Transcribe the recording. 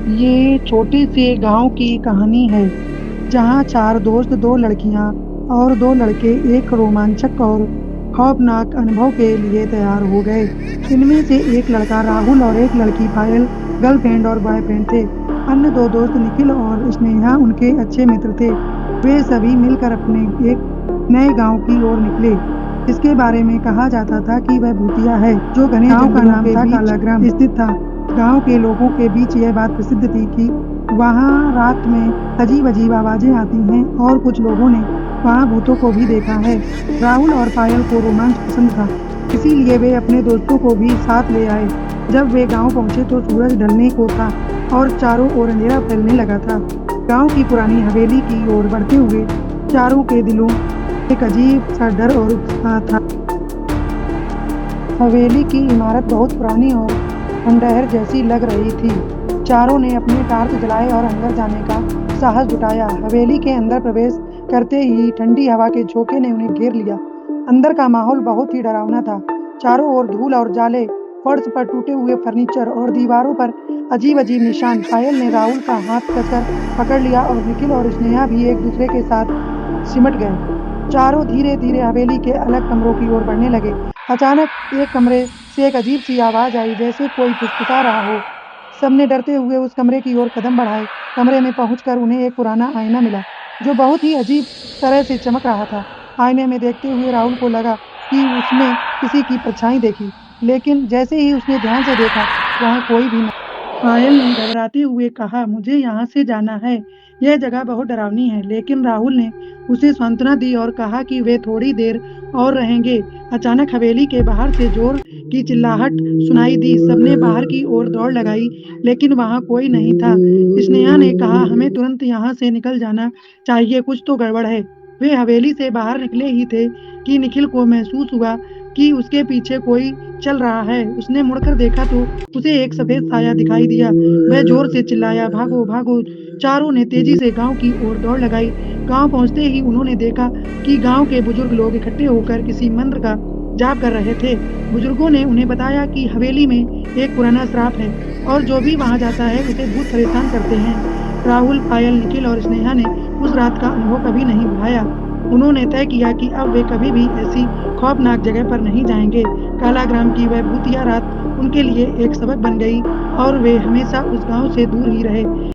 ये छोटे से गांव की कहानी है जहां चार दोस्त, दो लड़कियां और दो लड़के एक रोमांचक और खौफनाक अनुभव के लिए तैयार हो गए। इनमें से एक लड़का राहुल और एक लड़की पायल गर्लफ्रेंड और बॉयफ्रेंड थे। अन्य दो दोस्त निखिल और स्नेहा उनके अच्छे मित्र थे। वे सभी मिलकर अपने एक नए गांव की ओर निकले, जिसके बारे में कहा जाता था कि वह भूतिया है, जो घने गांव का नाम था कालाग्राम स्थित था। गांव के लोगों के बीच यह बात प्रसिद्ध थी कि वहां रात में अजीब-अजीब आवाजें आती हैं और कुछ लोगों ने वहां भूतों को भी देखा है। राहुल और पायल को रोमांच पसंद था, इसीलिए वे अपने दोस्तों को भी साथ ले आए। जब वे गांव पहुंचे तो सूरज ढलने को था और चारों ओर अंधेरा फैलने लगा था। गांव की पुरानी हवेली की ओर बढ़ते हुए चारों के दिलों में एक अजीब सा डर और उत्साह था। हवेली की इमारत बहुत पुरानी और खंडहर जैसी लग रही थी। चारों ने अपने टार्च जलाए और अंदर जाने का साहस जुटाया। हवेली के अंदर प्रवेश करते ही ठंडी हवा के झोंके ने उन्हें घेर लिया। अंदर का माहौल बहुत ही डरावना था। चारों ओर धूल और जाले, फर्श पर टूटे हुए फर्नीचर और दीवारों पर अजीब-अजीब निशान। पायल ने राहुल का हाथ कसकर पकड़ लिया और निखिल और स्नेहा भी एक दूसरे के साथ सिमट गए। चारों धीरे-धीरे हवेली के अलग कमरों की ओर बढ़ने लगे। अचानक एक कमरे से एक अजीब सी आवाज आई, जैसे कोई फुसफुसा रहा हो। सबने डरते हुए उस कमरे की ओर कदम बढ़ाए। कमरे में पहुंचकर उन्हें एक पुराना आईना मिला, जो बहुत ही अजीब तरह से चमक रहा था। आईने में देखते हुए राहुल को लगा कि उसमें किसी की परछाई देखी, लेकिन जैसे ही उसने ध्यान से देखा, वहां कोई भी न। पायल ने घबराते हुए कहा, मुझे यहाँ से जाना है, यह जगह बहुत डरावनी है। लेकिन राहुल ने उसे सांत्वना दी और कहा कि वे थोड़ी देर और रहेंगे। अचानक हवेली के बाहर से जोर की चिल्लाहट सुनाई दी। सबने बाहर की ओर दौड़ लगाई, लेकिन वहां कोई नहीं था। स्नेहा ने कहा, हमें तुरंत यहाँ से निकल जाना चाहिए, कुछ तो गड़बड़ है। वे हवेली से बाहर निकले ही थे कि निखिल को महसूस हुआ कि उसके पीछे कोई चल रहा है। उसने मुड़कर देखा तो उसे एक सफेद साया दिखाई दिया। वह जोर से चिल्लाया, भागो भागो। चारों ने तेजी से गांव की ओर दौड़ लगाई। गांव पहुंचते ही उन्होंने देखा कि गांव के बुजुर्ग लोग इकट्ठे होकर किसी मंत्र का जाप कर रहे थे। बुजुर्गों ने उन्हें बताया कि हवेली में एक पुराना श्राप है और जो भी वहां जाता है उसे भूत परेशान करते हैं। राहुल, पायल, निखिल और स्नेहा ने उस रात का अनुभव कभी नहीं भुलाया। उन्होंने तय किया कि अब वे कभी भी ऐसी खौफनाक जगह पर नहीं जाएंगे। कालाग्राम की वह भूतिया रात उनके लिए एक सबक बन गई और वे हमेशा उस गांव से दूर ही रहे।